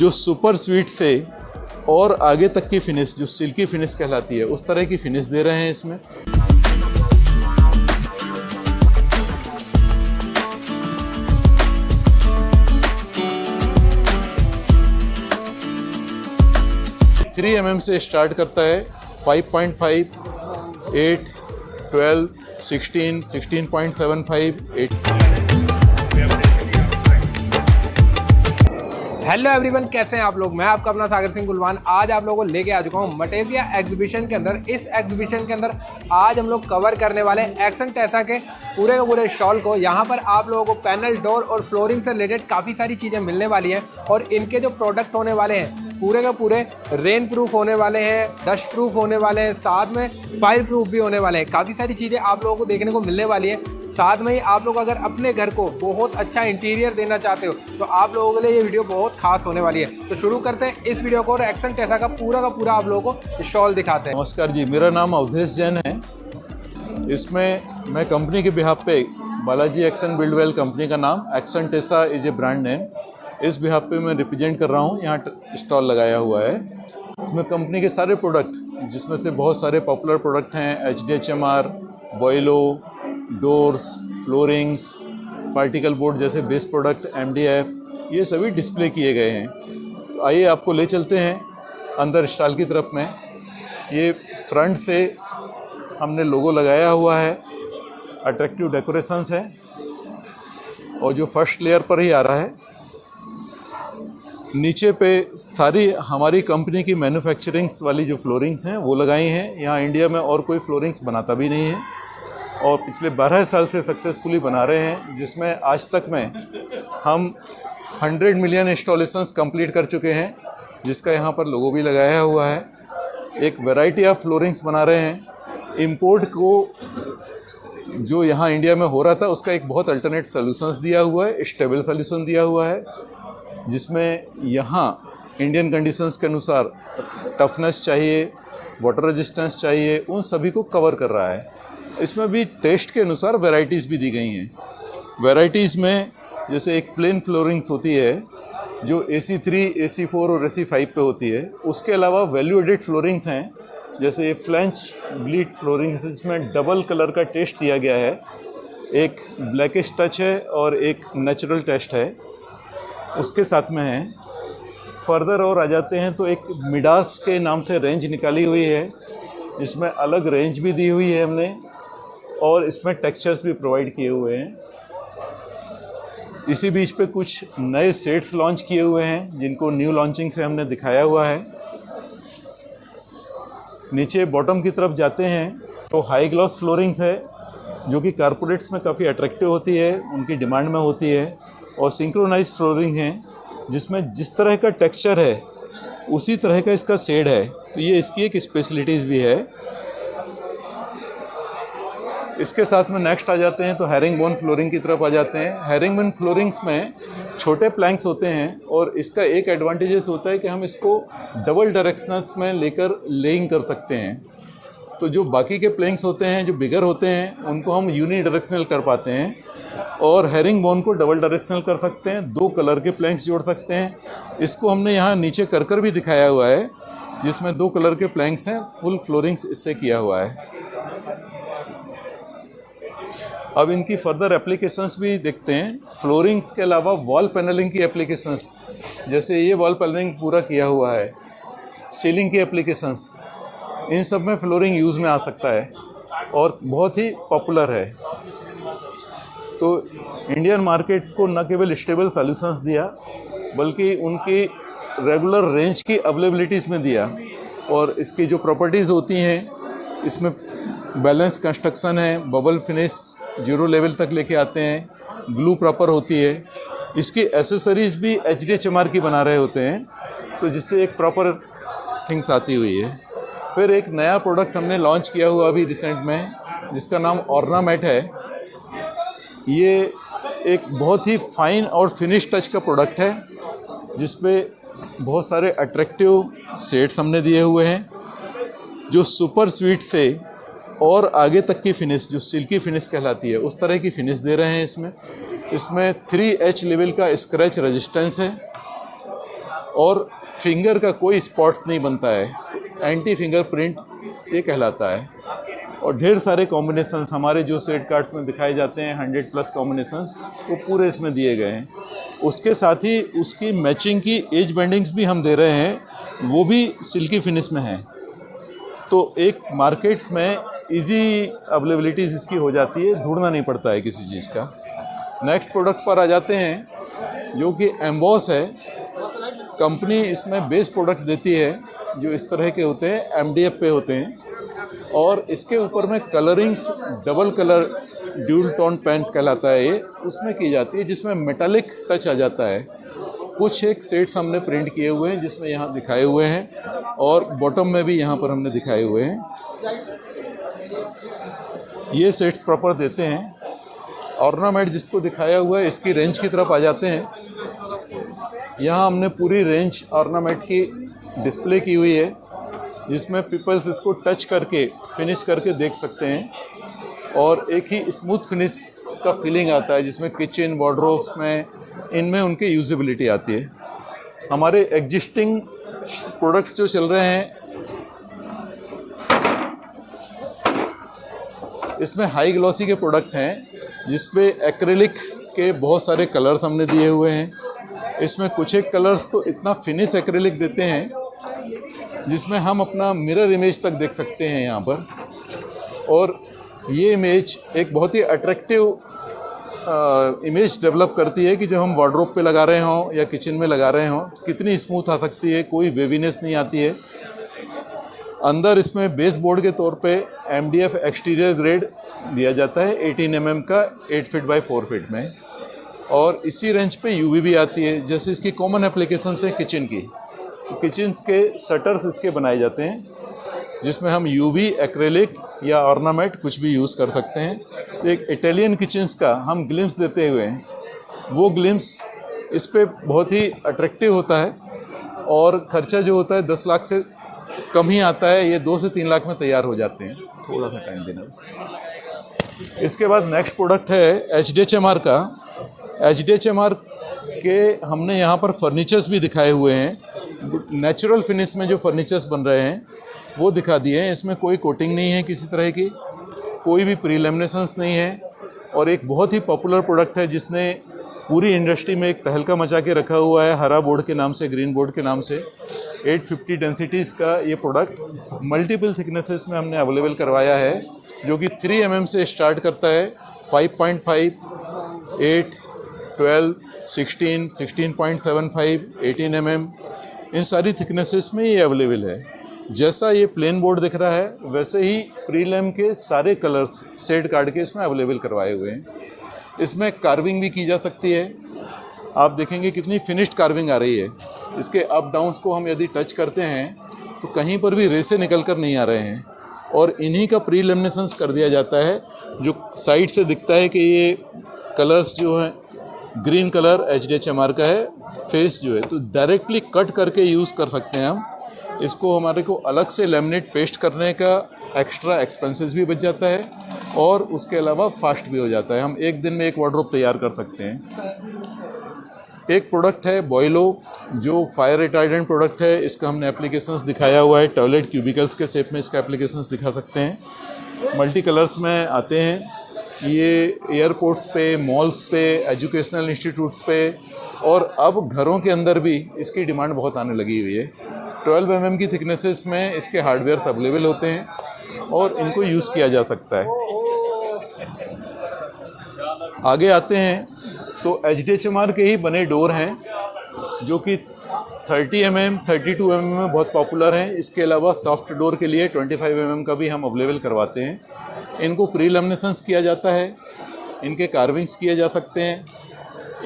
जो super sweet से और आगे तक की फिनिश जो सिल्की फिनिश कहलाती है उस तरह की फिनिश दे रहे हैं इसमें। थ्री mm से स्टार्ट करता है 5.5, 8, 12, 16, 16.75, 8। हेलो एवरीवन, कैसे हैं आप लोग। मैं आपका अपना सागर सिंह गुलवान आज आप लोगों को लेके आ चुका हूँ मटेजिया एग्जीबिशन के अंदर। इस एग्जीबिशन के अंदर आज हम लोग कवर करने वाले एक्शन टेसा के पूरे के पूरे शॉल को। यहाँ पर आप लोगों को पैनल, डोर और फ्लोरिंग से रिलेटेड काफ़ी सारी चीज़ें मिलने वाली हैं और इनके जो प्रोडक्ट होने वाले हैं पूरे के पूरे रेन प्रूफ होने वाले हैं, डस्ट प्रूफ होने वाले हैं, साथ में फायर प्रूफ भी होने वाले हैं। काफ़ी सारी चीज़ें आप लोगों को देखने को मिलने वाली है। साथ में ही आप लोग अगर अपने घर को बहुत अच्छा इंटीरियर देना चाहते हो तो आप लोगों के लिए ये वीडियो बहुत खास होने वाली है। तो शुरू करते हैं इस वीडियो को और एक्शन टेसा का पूरा आप लोगों को शॉल दिखाते हैं। नमस्कार जी, मेरा नाम अवधेश जैन है। इसमें मैं कंपनी के बिहाफ पे बालाजी एक्शन बिल्डवेल कंपनी का नाम, action Tesa is a brand name, इस बिहाफ पे मैं रिप्रेजेंट कर रहा हूँ। यहाँ स्टॉल लगाया हुआ है। मैं कंपनी के सारे प्रोडक्ट जिसमें से बहुत सारे पॉपुलर प्रोडक्ट हैं, HDHMR, Boilo, doors, floorings, particle board जैसे बेस प्रोडक्ट, MDF, ये सभी डिस्प्ले किए गए हैं। तो आइए आपको ले चलते हैं अंदर स्टॉल की तरफ में। ये फ्रंट से हमने लोगो लगाया हुआ है, अट्रैक्टिव डेकोरेशंस है और जो फर्स्ट लेयर पर ही आ रहा है। नीचे पे सारी हमारी कंपनी की मैन्युफैक्चरिंग्स वाली जो फ्लोरिंग्स हैं वो लगाई हैं। यहाँ इंडिया में और कोई फ्लोरिंग्स बनाता भी नहीं है और पिछले 12 साल से सक्सेसफुली बना रहे हैं, जिसमें आज तक में हम 100 मिलियन इंस्टॉलेशंस कंप्लीट कर चुके हैं, जिसका यहाँ पर लोगो भी लगाया हुआ है। एक वैरायटी ऑफ फ्लोरिंग्स बना रहे हैं। इंपोर्ट को जो यहाँ इंडिया में हो रहा था उसका एक बहुत अल्टरनेट सोल्यूशंस दिया हुआ है, स्टेबल सोल्यूशन दिया हुआ है, जिसमें यहाँ इंडियन कंडीशंस के अनुसार टफनेस चाहिए, वाटर रेजिस्टेंस चाहिए, उन सभी को कवर कर रहा है। इसमें भी टेस्ट के अनुसार वैरायटीज़ भी दी गई हैं। वैरायटीज़ में जैसे एक प्लेन फ्लोरिंग्स होती है जो AC3, AC4 और AC5 पे होती है। उसके अलावा वैल्यू एडिड फ्लोरिंग्स हैं, जैसे ये फ्लेंच ब्लीड फ्लोरिंग्स, इसमें डबल कलर का टेस्ट दिया गया है। एक ब्लैकिश टच है और एक नेचुरल टेस्ट है उसके साथ में है। फर्दर और आ जाते हैं तो एक मिडास के नाम से रेंज निकाली हुई है, जिसमें अलग रेंज भी दी हुई है हमने और इसमें टेक्सचर्स भी प्रोवाइड किए हुए हैं। इसी बीच पे कुछ नए सेट्स लॉन्च किए हुए हैं जिनको न्यू लॉन्चिंग से हमने दिखाया हुआ है। नीचे बॉटम की तरफ जाते हैं तो हाई ग्लॉस फ्लोरिंग्स है जो कि कारपोरेट्स में काफ़ी अट्रैक्टिव होती है, उनकी डिमांड में होती है। और सिंक्रोनाइज फ्लोरिंग है जिसमें जिस तरह का टेक्सचर है उसी तरह का इसका शेड है, तो ये इसकी एक स्पेशलिटीज़ भी है। इसके साथ में नेक्स्ट आ जाते हैं तो हेरिंगबोन फ्लोरिंग की तरफ आ जाते हैं। हेरिंगबोन फ्लोरिंग्स में छोटे प्लैंक्स होते हैं और इसका एक एडवांटेजेस होता है कि हम इसको डबल डायरेक्शनल्स में लेकर लेइंग कर सकते हैं। तो जो बाकी के प्लैंक्स होते हैं जो बिगर होते हैं उनको हम यूनी डायरेक्शनल कर पाते हैं और हेरिंगबोन को डबल डायरेक्शनल कर सकते हैं। 2 कलर के प्लैंक्स जोड़ सकते हैं। इसको हमने यहाँ नीचे कर भी दिखाया हुआ है, जिसमें 2 कलर के प्लैंक्स हैं। फुल फ्लोरिंग्स इससे किया हुआ है। अब इनकी फर्दर एप्लीकेशंस भी देखते हैं। फ्लोरिंग्स के अलावा वॉल पैनलिंग की एप्लीकेशंस, जैसे ये वॉल पैनलिंग पूरा किया हुआ है, सीलिंग की एप्लीकेशंस, इन सब में फ्लोरिंग यूज़ में आ सकता है और बहुत ही पॉपुलर है। तो इंडियन मार्केट्स को न केवल स्टेबल सॉल्यूशंस दिया बल्कि उनकी रेगुलर रेंज की अवेलेबिलिटीज़ में दिया। और इसकी जो प्रॉपर्टीज़ होती हैं इसमें बैलेंस कंस्ट्रक्शन है, बबल फिनिश 0 लेवल तक लेके आते हैं, ग्लू प्रॉपर होती है। इसकी एसेसरीज़ भी HDHMR की बना रहे होते हैं, तो जिससे एक प्रॉपर थिंग्स आती हुई है। फिर एक नया प्रोडक्ट हमने लॉन्च किया हुआ अभी रिसेंट में, जिसका नाम ऑर्नामेट है। ये एक बहुत ही फाइन और फिनिश टच का प्रोडक्ट है, जिसपे बहुत सारे अट्रैक्टिव शेड्स हमने दिए हुए हैं जो सुपर स्वीट से और आगे तक की फिनिश जो सिल्की फिनिश कहलाती है उस तरह की फिनिश दे रहे हैं। इसमें 3H लेवल का स्क्रैच रेजिस्टेंस है और फिंगर का कोई स्पॉट्स नहीं बनता है, एंटी फिंगरप्रिंट ये कहलाता है। और ढेर सारे कॉम्बिनेशंस हमारे जो सेट कार्ड्स में दिखाए जाते हैं 100+ कॉम्बिनेशंस वो पूरे इसमें दिए गए हैं। उसके साथ ही उसकी मैचिंग की एज बैंडिंग्स भी हम दे रहे हैं, वो भी सिल्की फिनिश में है। तो एक मार्केट्स में इजी अवेलेबिलिटीज़ इसकी हो जाती है, ढूंढना नहीं पड़ता है किसी चीज़ का। नेक्स्ट प्रोडक्ट पर आ जाते हैं जो कि एम्बॉस है। कंपनी इसमें बेस प्रोडक्ट देती है जो इस तरह के होते हैं, MDF पे होते हैं, और इसके ऊपर में colourings double colour dual tone paint कहलाता है ये, उसमें की जाती है जिसमें मेटालिक टच आ जाता है। कुछ एक सेट्स हमने प्रिंट किए हुए हैं जिसमें यहाँ दिखाए हुए हैं, और बॉटम में भी यहाँ पर हमने दिखाए हुए हैं। ये सेट्स प्रॉपर देते हैं। ऑर्नामेंट जिसको दिखाया हुआ है, इसकी रेंज की तरफ आ जाते हैं। यहाँ हमने पूरी रेंज ऑर्नामेंट की डिस्प्ले की हुई है जिसमें पीपल्स इसको टच करके फिनिश करके देख सकते हैं, और एक ही स्मूथ फिनिश का फीलिंग आता है जिसमें किचन वार्डरोब्स में इनमें उनकी यूजेबिलिटी आती है। हमारे एग्जिस्टिंग प्रोडक्ट्स जो चल रहे हैं इसमें हाई ग्लॉसी के प्रोडक्ट हैं जिसपे एक्रेलिक के बहुत सारे कलर्स हमने दिए हुए हैं। इसमें कुछ एक कलर्स तो इतना फिनिश एक्रेलिक देते हैं जिसमें हम अपना मिरर इमेज तक देख सकते हैं यहाँ पर, और ये इमेज एक बहुत ही अट्रैक्टिव इमेज डेवलप करती है कि जब हम वार्डरोब पे लगा रहे हों या किचन में लगा रहे हों कितनी स्मूथ आ सकती है, कोई वेवीनेस नहीं आती है। अंदर इसमें बेस बोर्ड के तौर पे MDF एक्सटीरियर ग्रेड दिया जाता है 18 mm का 8 फीट बाई 4 फीट में, और इसी रेंज पे UV भी आती है। जैसे इसकी कॉमन एप्लीकेशंस है किचन की, किचन्स के शटर्स इसके बनाए जाते हैं जिसमें हम UV, एक्रेलिक या ऑर्नामेंट कुछ भी यूज़ कर सकते हैं। तो एक इटालियन किचन्स का हम ग्लिम्स देते हुए हैं, वो ग्लिम्स इस पे बहुत ही अट्रैक्टिव होता है, और खर्चा जो होता है 10 लाख से कम ही आता है। ये 2 से 3 लाख में तैयार हो जाते हैं, थोड़ा सा टाइम देना बस। इसके बाद नेक्स्ट प्रोडक्ट है HDHMR का। HDHMR के हमने यहाँ पर फर्नीचर्स भी दिखाए हुए हैं। नेचुरल फिनिश में जो फर्नीचर्स बन रहे हैं वो दिखा दिए हैं। इसमें कोई कोटिंग नहीं है किसी तरह की, कोई भी प्री लेमिनेशंस नहीं है, और एक बहुत ही पॉपुलर प्रोडक्ट है जिसने पूरी इंडस्ट्री में एक तहलका मचा के रखा हुआ है, हरा बोर्ड के नाम से, ग्रीन बोर्ड के नाम से। 850 डेंसिटीज़ का ये प्रोडक्ट मल्टीपल थिकनेसेस में हमने अवेलेबल करवाया है, जो कि 3 mm से स्टार्ट करता है, 5.5, 8, 12, 16, 16.75, 18 mm, इन सारी थिकनेसेस में ये अवेलेबल है। जैसा ये प्लेन बोर्ड दिख रहा है वैसे ही प्रीलैम के सारे कलर्स सेट कार्ड के इसमें अवेलेबल करवाए हुए हैं। इसमें कार्विंग भी की जा सकती है। आप देखेंगे कितनी फिनिश्ड कार्विंग आ रही है। इसके अप डाउन्स को हम यदि टच करते हैं तो कहीं पर भी रेसे निकल कर नहीं आ रहे हैं, और इन्हीं का प्री लेमिनेशंस कर दिया जाता है। जो साइड से दिखता है कि ये कलर्स जो हैं, ग्रीन कलर HDHMR का है, फेस जो है तो डायरेक्टली कट करके यूज़ कर सकते हैं हम इसको। हमारे को अलग से लेमिनेट पेस्ट करने का एक्स्ट्रा एक्सपेंसेस भी बच जाता है, और उसके अलावा फास्ट भी हो जाता है। हम एक दिन में एक वार्डरोब तैयार कर सकते हैं। एक प्रोडक्ट है बॉयलो, जो फायर रिटार्डेंट प्रोडक्ट है। इसका हमने एप्लीकेशंस दिखाया हुआ है, टॉयलेट क्यूबिकल्स के शेप में इसका एप्लीकेशंस दिखा सकते हैं। मल्टी कलर्स में आते हैं ये एयरपोर्ट्स पे, मॉल्स पे, एजुकेशनल इंस्टीट्यूट्स पे, और अब घरों के अंदर भी इसकी डिमांड बहुत आने लगी हुई है। 12 mm की थिकनेसेस में इसके हार्डवेयर अवेलेबल होते हैं और इनको यूज़ किया जा सकता है। आगे आते हैं तो HDHMR के ही बने डोर हैं जो कि 30 mm, 32 mm में बहुत पॉपुलर हैं। इसके अलावा सॉफ्ट डोर के लिए 25 mm का भी हम अवेलेबल करवाते हैं। इनको प्री लेमिनेशंस किया जाता है, इनके कार्विंग्स किए जा सकते हैं।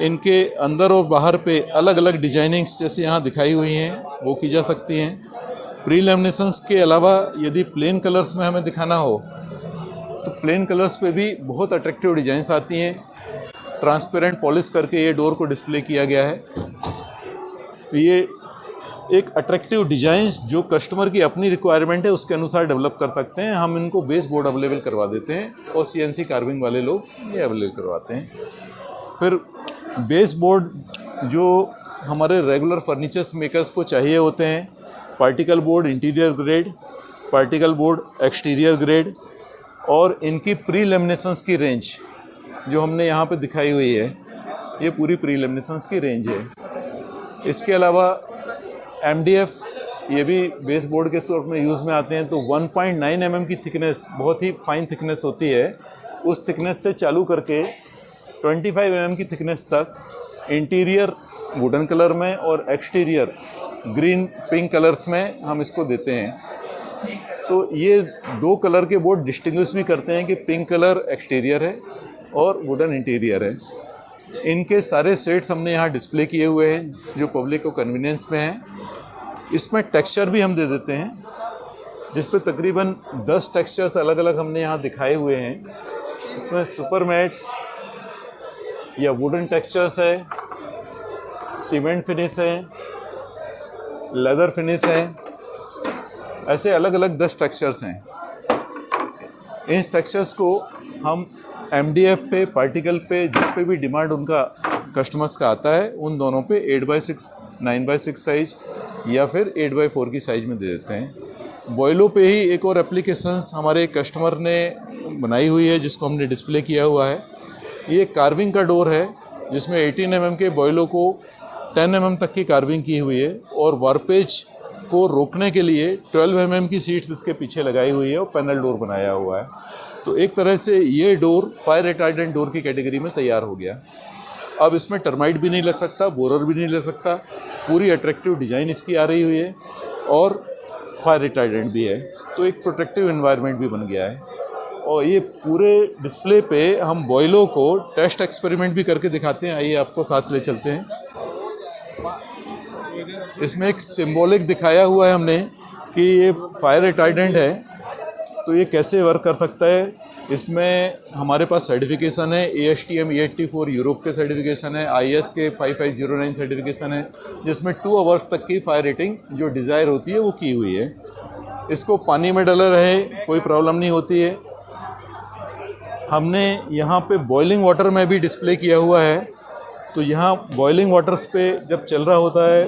इनके अंदर और बाहर पे अलग अलग डिजाइनिंग्स जैसे यहाँ दिखाई हुई हैं वो की जा सकती हैं। प्री लेमिनेशंस के अलावा यदि प्लेन कलर्स में हमें दिखाना हो तो प्लेन कलर्स पे भी बहुत अट्रैक्टिव डिज़ाइंस आती हैं। ट्रांसपेरेंट पॉलिश करके ये डोर को डिस्प्ले किया गया है। ये एक अट्रैक्टिव डिज़ाइंस जो कस्टमर की अपनी रिक्वायरमेंट है उसके अनुसार डेवलप कर सकते हैं। हम इनको बेस बोर्ड अवेलेबल करवा देते हैं और CNC कार्विंग वाले लोग ये अवेलेबल करवाते हैं। फिर बेस बोर्ड जो हमारे रेगुलर फर्नीचर्स मेकर्स को चाहिए होते हैं। Particle board interior grade, particle board exterior grade, और इनकी प्री लेमिनेशंस की रेंज जो हमने यहाँ पे दिखाई हुई है, ये पूरी प्री लेमिनेशंस की रेंज है। इसके अलावा MDF ये भी बेस बोर्ड के तौर में यूज़ में आते हैं। तो 1.9 mm की थिकनेस, बहुत ही फाइन थिकनेस होती है, उस थिकनेस से चालू करके 25 mm की थिकनेस तक इंटीरियर वुडन कलर में और एक्सटीरियर ग्रीन पिंक कलर्स में हम इसको देते हैं। तो ये 2 कलर के बोर्ड डिस्टिंग्विश भी करते हैं कि पिंक कलर एक्सटीरियर है और वुडन इंटीरियर है। इनके सारे सेट्स हमने यहाँ डिस्प्ले किए हुए हैं जो पब्लिक को कन्वीनियंस में है। इसमें टेक्सचर भी हम दे देते हैं, जिस पे तकरीबन 10 टेक्सचर्स अलग अलग हमने यहाँ दिखाए हुए हैं। इसमें सुपर मैट या वुडन टेक्सचर्स है, सीमेंट फिनिश है, लेदर फिनिश है, ऐसे अलग अलग 10 टेक्सचर्स हैं। इन टेक्सचर्स को हम MDF पे, पार्टिकल पे, जिस पे भी डिमांड उनका कस्टमर्स का आता है, उन दोनों पे 8x6, 9x6 साइज या फिर 8x4 की साइज में दे देते हैं। बॉयलों पे ही एक और एप्लीकेशंस हमारे कस्टमर ने बनाई हुई है जिसको हमने डिस्प्ले किया हुआ है। ये कार्विंग का डोर है जिसमें 18 mm के बॉयलों को 10 mm तक की कार्विंग की हुई है, और वारपेज को रोकने के लिए 12 mm की सीट्स इसके पीछे लगाई हुई है और पैनल डोर बनाया हुआ है। तो एक तरह से ये डोर फायर रिटार्डेंट डोर की कैटेगरी में तैयार हो गया। अब इसमें टर्माइट भी नहीं लग सकता, बोरर भी नहीं लग सकता, पूरी अट्रैक्टिव डिज़ाइन इसकी आ रही हुई है और फायर रिटार्डेंट भी है। तो एक प्रोटेक्टिव एनवायरनमेंट भी बन गया है। और ये पूरे डिस्प्ले पे हम बॉयलों को टेस्ट एक्सपेरिमेंट भी करके दिखाते हैं। आइए आपको साथ ले चलते हैं। इसमें एक सिंबॉलिक दिखाया हुआ है हमने कि ये फायर रिटार्डेंट है, तो ये कैसे वर्क कर सकता है। इसमें हमारे पास सर्टिफिकेशन है, ASTM E84 यूरोप के सर्टिफिकेशन है, IS के 5509 सर्टिफिकेशन है, जिसमें 2 आवर्स तक की फायर रेटिंग जो डिज़ायर होती है वो की हुई है। इसको पानी में डला रहे कोई प्रॉब्लम नहीं होती है। हमने यहाँ पे बॉइलिंग वाटर में भी डिस्प्ले किया हुआ है। तो यहाँ बॉइलिंग वाटर्स पे जब चल रहा होता है,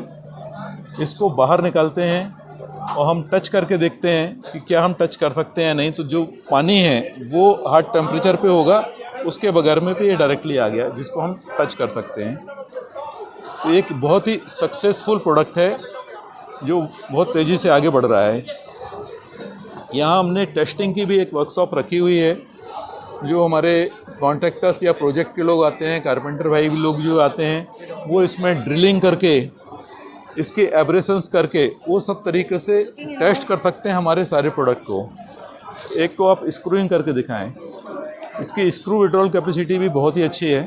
इसको बाहर निकालते हैं और हम टच करके देखते हैं कि क्या हम टच कर सकते हैं या नहीं। तो जो पानी है वो हार्ड टेम्परेचर पे होगा, उसके बगैर में भी ये डायरेक्टली आ गया, जिसको हम टच कर सकते हैं। तो एक बहुत ही सक्सेसफुल प्रोडक्ट है जो बहुत तेज़ी से आगे बढ़ रहा है। यहाँ हमने टेस्टिंग की भी एक वर्कशॉप रखी हुई है। जो हमारे कॉन्ट्रैक्टर्स या प्रोजेक्ट के लोग आते हैं, कारपेंटर भाई भी लोग जो आते हैं, वो इसमें ड्रिलिंग करके, इसके एब्रेशंस करके वो सब तरीके से टेस्ट कर सकते हैं हमारे सारे प्रोडक्ट को। एक तो आप स्क्रूइंग करके दिखाएं। इसकी स्क्रू विड्रॉल कैपेसिटी भी बहुत ही अच्छी है।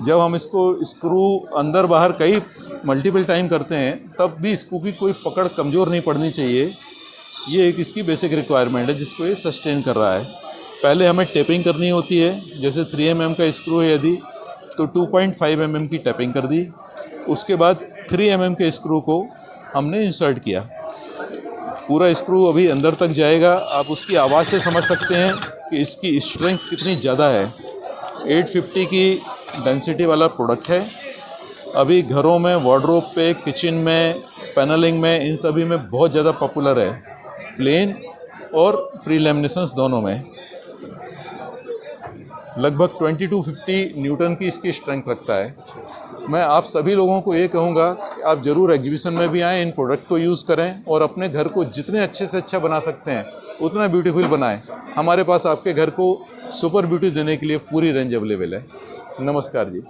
जब हम इसको स्क्रू अंदर बाहर कई मल्टीपल टाइम करते हैं, तब भी स्क्रू की कोई पकड़ कमज़ोर नहीं पड़नी चाहिए। ये एक इसकी बेसिक रिक्वायरमेंट है जिसको ये सस्टेन कर रहा है। पहले हमें टेपिंग करनी होती है, जैसे 3 mm का स्क्रू है यदि, तो 2.5 mm की टेपिंग कर दी। उसके बाद 3 mm के स्क्रू को हमने इंसर्ट किया। पूरा स्क्रू अभी अंदर तक जाएगा। आप उसकी आवाज़ से समझ सकते हैं कि इसकी स्ट्रेंथ कितनी ज़्यादा है। 850 की डेंसिटी वाला प्रोडक्ट है। अभी घरों में, वार्डरोब पे, किचन में, पैनलिंग में, इन सभी में बहुत ज़्यादा पॉपुलर है, प्लेन और प्री लेमिनेशंस दोनों में। लगभग 20 to 50 न्यूटन की इसकी स्ट्रेंथ रखता है। मैं आप सभी लोगों को ये कहूँगा कि आप ज़रूर एग्जीबिशन में भी आएँ, इन प्रोडक्ट को यूज़ करें और अपने घर को जितने अच्छे से अच्छा बना सकते हैं उतना ब्यूटीफुल बनाएं। हमारे पास आपके घर को सुपर ब्यूटी देने के लिए पूरी रेंज अवेलेबल है। नमस्कार जी।